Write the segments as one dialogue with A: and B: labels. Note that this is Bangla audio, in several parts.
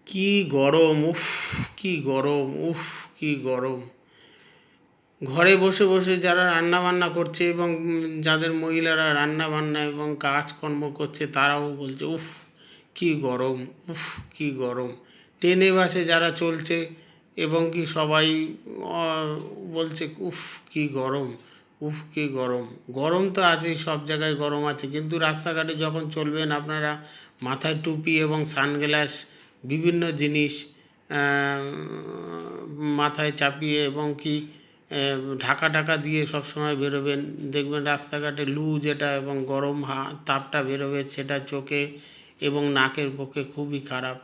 A: কি গরম! উফ! কি গরম! উফ! কি গরম! ঘরে বসে বসে যারা রান্নাবান্না করছে এবং যাদের মহিলারা রান্নাবান্না এবং কাজকর্ম করছে তারাও বলছে উফ! কি গরম! উফ! কি গরম! ট্রেনে বাসে যারা চলছে এবং কি সবাই বলছে উফ! কি গরম! উফ! কি গরম! গরম তো আছেই, সব জায়গায় গরম আছে, কিন্তু রাস্তাঘাটে যখন চলবেন আপনারা মাথায় টুপি এবং সানগ্লাস বিভিন্ন জিনিস মাথায় চাপিয়ে এবং কি ঢাকা ঢাকা দিয়ে সবসময় বেরোবেন। দেখবেন রাস্তাঘাটে লু যেটা এবং গরম তাপটা বেরোবে সেটা চোখে এবং নাকের পক্ষে খুবই খারাপ।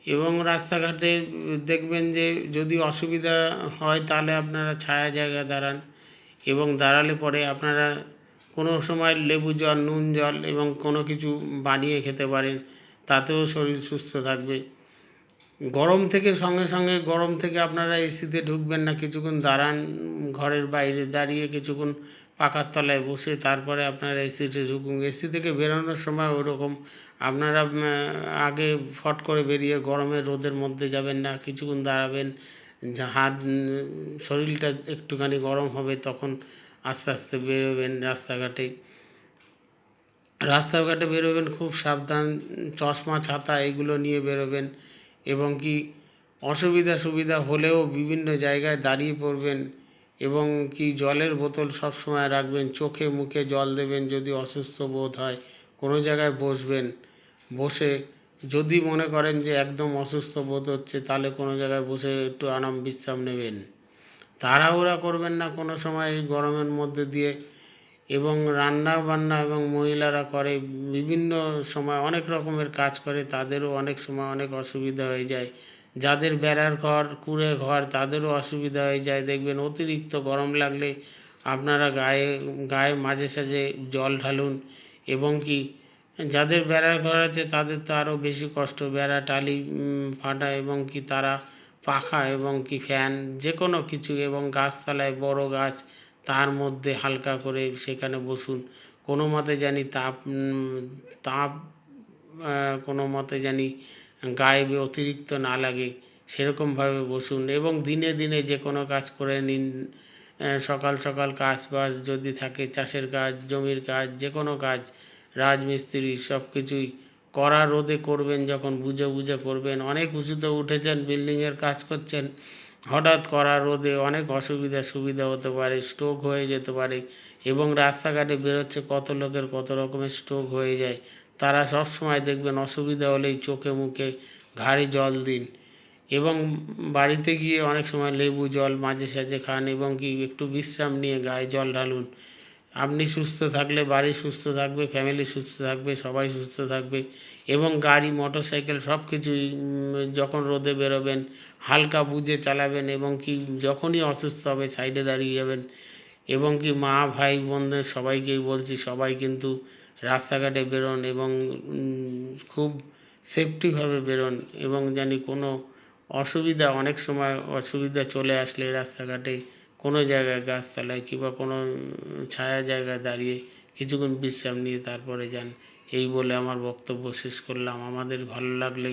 A: এবং রাস্তাঘাটে দেখবেন যে যদি অসুবিধা হয় তাহলে আপনারা ছায়া জায়গায় দাঁড়ান, এবং দাঁড়ালে পরে আপনারা কোনো সময় লেবু জল, নুন জল এবং কোনো কিছু বানিয়ে খেতে পারেন, তাতেও শরীর সুস্থ থাকবে। গরম থেকে সঙ্গে সঙ্গে গরম থেকে আপনারা এসিতে ঢুকবেন না, কিছুক্ষণ দাঁড়ান, ঘরের বাইরে দাঁড়িয়ে কিছুক্ষণ পাখার তলায় বসে তারপরে আপনারা এসিতে ঢুকুন। এসি থেকে বেরোনোর সময় ওরকম আপনারা আগে ফট করে বেরিয়ে গরমের রোদের মধ্যে যাবেন না, কিছুক্ষণ দাঁড়াবেন, হাত শরীরটা একটুখানি গরম হবে, তখন আস্তে আস্তে বেরোবেন রাস্তাঘাটে। রাস্তাঘাটে বেরোবেন খুব সাবধান, চশমা ছাতা এগুলো নিয়ে বেরোবেন, এবং কি অসুবিধা সুবিধা হলেও বিভিন্ন জায়গায় দাঁড়িয়ে পড়বেন, এবং কি জলের বোতল সব সময় রাখবেন, চোখে মুখে জল দেবেন, যদি অসুস্থ বোধ হয় কোনো জায়গায় বসবেন, বসে যদি মনে করেন যে একদম অসুস্থ বোধ হচ্ছে তাহলে কোনো জায়গায় বসে একটু আরাম বিশ্রাম নেবেন। তাড়াহুড়া করবেন না কোনো সময় এই গরমের মধ্যে দিয়ে। এবং রান্না বান্না এবং মহিলারা করে বিভিন্ন সময় অনেক রকমের কাজ করে, তাদেরও অনেক সময় অনেক অসুবিধা হয়ে যায়। যাদের বেড়ার ঘর, কুঁড়ে ঘর, তাদেরও অসুবিধা হয়ে যায়। দেখবেন অতিরিক্ত গরম লাগলে আপনারা গায়ে গায়ে মাঝে সাঝে জল ঢালুন, এবং কি যাদের বেড়ার ঘর আছে তাদের তো আরও বেশি কষ্ট, বেড়া টালি ফাটা, এবং কি তারা পাখা এবং কি ফ্যান যে কোনো কিছু, এবং গাছতলায় বড় গাছ তার মধ্যে হালকা করে সেখানে বসুন, কোনো মতে জানি তাপ তাপ কোনো মতে জানি গায়ে অতিরিক্ত না লাগে সেরকমভাবে বসুন, এবং দিনে দিনে যে কোনো কাজ করে নিন। সকাল সকাল কাজ বাজ যদি থাকে, চাষের কাজ, জমির কাজ, যে কোনো কাজ, রাজমিস্ত্রি সব কিছুই কড়া রোদে করবেন, যখন বুঝে বুঝে করবেন। অনেক উঁচুতে উঠেছেন, বিল্ডিংয়ের কাজ করছেন, হঠাৎ কড়া রোদে অনেক সুবিধা হতে পারে, স্ট্রোক হয়ে যেতে পারে, এবং রাস্তাঘাটে বেরোচ্ছে কত লোকের কত রকমের স্ট্রোক হয়ে যায়। তারা সব সময় দেখবেন অসুবিধা হলেই চোখে মুখে ঘাড়ে জল দিন, এবং বাড়িতে গিয়ে অনেক সময় লেবু জল মাঝে সাঝে খান, এবং কি একটু বিশ্রাম নিয়ে গায়ে জল ঢালুন। আপনি সুস্থ থাকলে বাড়ি সুস্থ থাকবে, ফ্যামিলি সুস্থ থাকবে, সবাই সুস্থ থাকবে। এবং গাড়ি মোটর সাইকেল সব কিছুই যখন রোদে বেরোবেন হালকা বুঝে চালাবেন, এবং কি যখনই অসুস্থ হবে সাইডে দাঁড়িয়ে যাবেন। এবং কি মা ভাই বোনদের সবাইকেই বলছি, সবাই কিন্তু রাস্তাঘাটে বেরোন, এবং খুব সেফটিভাবে বেরোন, এবং জানি কোনো অসুবিধা, অনেক সময় অসুবিধা চলে আসলে রাস্তাঘাটে কোনো জায়গায় গাছতলায় কিংবা কোনো ছায়া জায়গায় দাঁড়িয়ে কিছুক্ষণ বিশ্রাম নিয়ে তারপরে যান। এই বলে আমার বক্তব্য শেষ করলাম। আমাদের ভালো লাগলে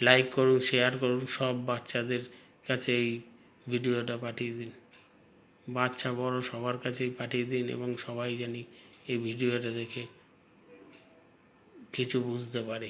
A: লাইক করুন, শেয়ার করুন, সব বাচ্চাদের কাছে এই ভিডিওটা পাঠিয়ে দিন, বাচ্চা বড় সবার কাছেই পাঠিয়ে দিন, এবং সবাই জানি এই ভিডিওটা দেখে কিছু বুঝতে পারে।